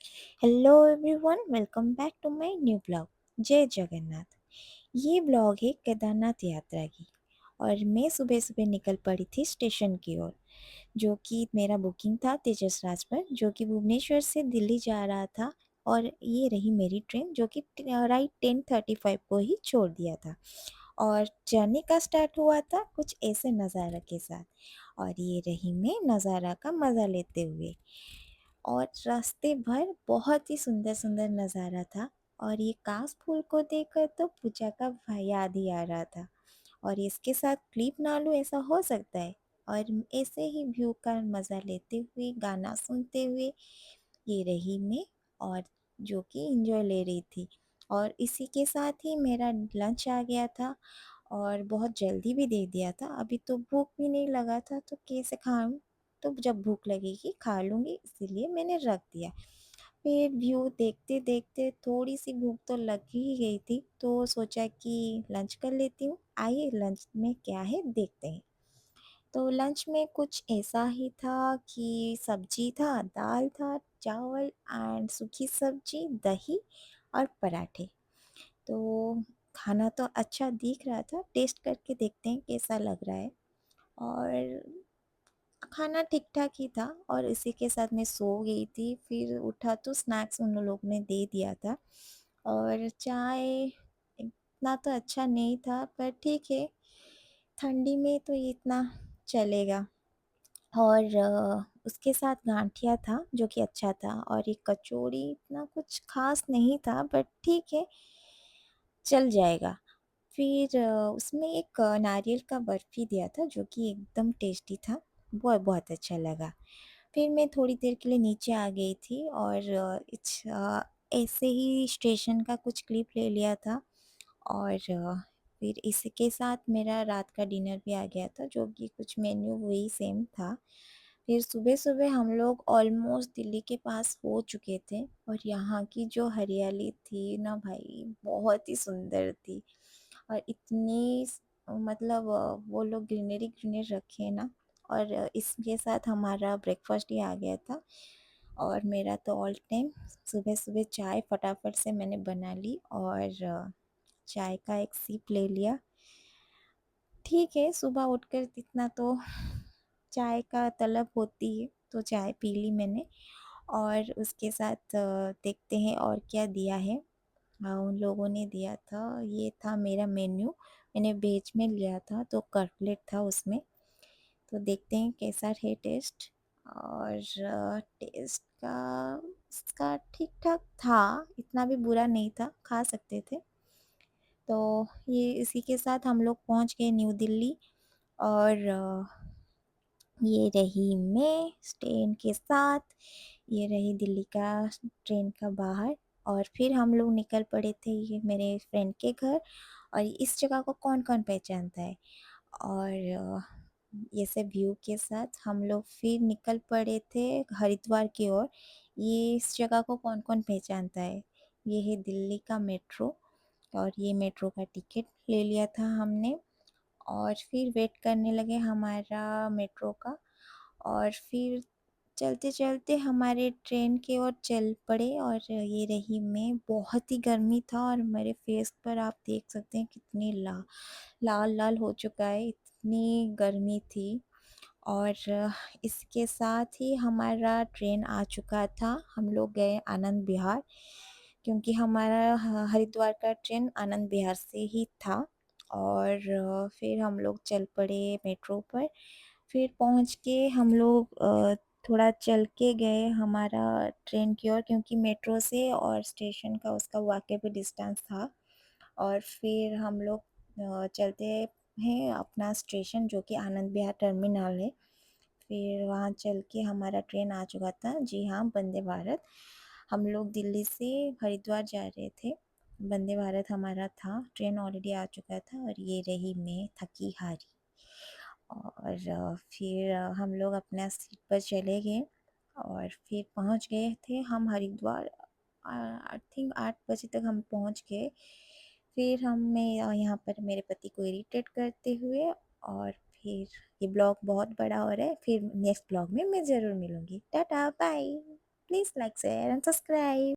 Hello everyone, welcome back to my new blog. Jai Jagannath. ये blog है केदारनाथ यात्रा की। और मैं सुबह सुबह निकल पड़ी थी स्टेशन की ओर, जो कि मेरा बुकिंग था तेजस राज पर, जो कि भुवनेश्वर से दिल्ली जा रहा था। और ये रही मेरी ट्रेन, जो कि राइट 10:35 को ही छोड़ दिया था। और जर्नी का स्टार्ट हुआ था कुछ ऐसे नज़ारा के साथ। और ये रही मैं नज़ारा का मज़ा लेते हुए। और रास्ते भर बहुत ही सुंदर सुंदर नज़ारा था। और ये कास फूल को देखकर तो पूजा का याद ही आ रहा था। और इसके साथ क्लिप ना लूँ ऐसा हो सकता है। और ऐसे ही व्यू का मज़ा लेते हुए गाना सुनते हुए ये रही मैं, और जो कि इंजॉय ले रही थी। और इसी के साथ ही मेरा लंच आ गया था। और बहुत जल्दी भी दे दिया था, अभी तो भूख भी नहीं लगा था तो कैसे खाऊं। तो जब भूख लगेगी खा लूँगी, इसीलिए मैंने रख दिया। फिर व्यू देखते देखते थोड़ी सी भूख तो लग ही गई थी, तो सोचा कि लंच कर लेती हूँ। आइए लंच में क्या है देखते हैं। तो लंच में कुछ ऐसा ही था कि सब्जी था, दाल था, चावल एंड सूखी सब्जी, दही और पराठे। तो खाना तो अच्छा दिख रहा था, टेस्ट करके देखते हैं कैसा लग रहा है। और खाना ठीक ठाक ही था, और इसी के साथ मैं सो गई थी। फिर उठा तो स्नैक्स उन लोग ने दे दिया था। और चाय इतना तो अच्छा नहीं था, पर ठीक है, ठंडी में तो ये इतना चलेगा। और उसके साथ गांठिया था जो कि अच्छा था, और एक कचौड़ी इतना कुछ खास नहीं था, बट ठीक है, चल जाएगा। फिर उसमें एक नारियल का बर्फ़ी दिया था जो कि एकदम टेस्टी था। वो बहुत अच्छा लगा। फिर मैं थोड़ी देर के लिए नीचे आ गई थी, और ऐसे ही स्टेशन का कुछ क्लिप ले लिया था। और फिर इसके साथ मेरा रात का डिनर भी आ गया था, जो कि कुछ मेन्यू वही सेम था। फिर सुबह-सुबह हम लोग ऑलमोस्ट दिल्ली के पास हो चुके थे। और यहाँ की जो हरियाली थी ना भाई, बहुत ही सुंदर थी। और इतनी मतलब वो लोग ग्रीनरी ग्रीनरी रखे ना। और इसके साथ हमारा ब्रेकफास्ट ही आ गया था। और मेरा तो ऑल टाइम सुबह-सुबह चाय फटाफट से मैंने बना ली, और चाय का एक सिप ले लिया। ठीक है, सुबह उठकर इतना तो चाय का तलब होती है, तो चाय पी ली मैंने। और उसके साथ देखते हैं और क्या दिया है। उन लोगों ने दिया था, ये था मेरा मेन्यू। मैंने वेज में लिया था तो कटलेट था उसमें। तो देखते हैं कैसा है टेस्ट। और टेस्ट का इसका ठीक ठाक था, इतना भी बुरा नहीं था, खा सकते थे। तो ये इसी के साथ हम लोग पहुंच गए न्यू दिल्ली। और ये रही मैं ट्रेन के साथ, ये रही दिल्ली का ट्रेन का बाहर। और फिर हम लोग निकल पड़े थे ये मेरे फ्रेंड के घर। और इस जगह को कौन कौन पहचानता है। और ये सब व्यू के साथ हम लोग फिर निकल पड़े थे हरिद्वार की ओर। ये इस जगह को कौन कौन पहचानता है, ये है दिल्ली का मेट्रो। और ये मेट्रो का टिकट ले लिया था हमने। और फिर वेट करने लगे हमारा मेट्रो का। और फिर चलते-चलते हमारे ट्रेन की ओर चल पड़े। और ये रही मैं, बहुत ही गर्मी था, और मेरे फेस पर आप देख सकते हैं कितनी लाल-लाल हो चुका है, इतनी गर्मी थी। और इसके साथ ही हमारा ट्रेन आ चुका था, हम लोग गए आनंद विहार, क्योंकि हमारा हरिद्वार का ट्रेन आनंद विहार से ही था। और फिर हम लोग चल पड़े मेट्रो पर। फिर पहुंच के हम लोग थोड़ा चल के गए हमारा ट्रेन की ओर, क्योंकि मेट्रो से और स्टेशन का उसका वाक़ई डिस्टेंस था। और फिर हम लोग चलते हैं अपना स्टेशन, जो कि आनंद विहार टर्मिनल है। फिर वहाँ चल के हमारा ट्रेन आ चुका था, जी हाँ, वंदे भारत। हम लोग दिल्ली से हरिद्वार जा रहे थे, वंदे भारत हमारा था, ट्रेन ऑलरेडी आ चुका था। और ये रही मैं थकी हारी। और फिर हम लोग अपना सीट पर चले गए। और फिर पहुंच गए थे हम हरिद्वार। आई थिंक 8 बजे तक हम पहुंच गए। फिर मैं यहाँ पर मेरे पति को इरिटेट करते हुए। और फिर ये ब्लॉग बहुत बड़ा हो रहा है, फिर नेक्स्ट ब्लॉग में मैं ज़रूर मिलूँगी। Tata bye. Please like, share and subscribe.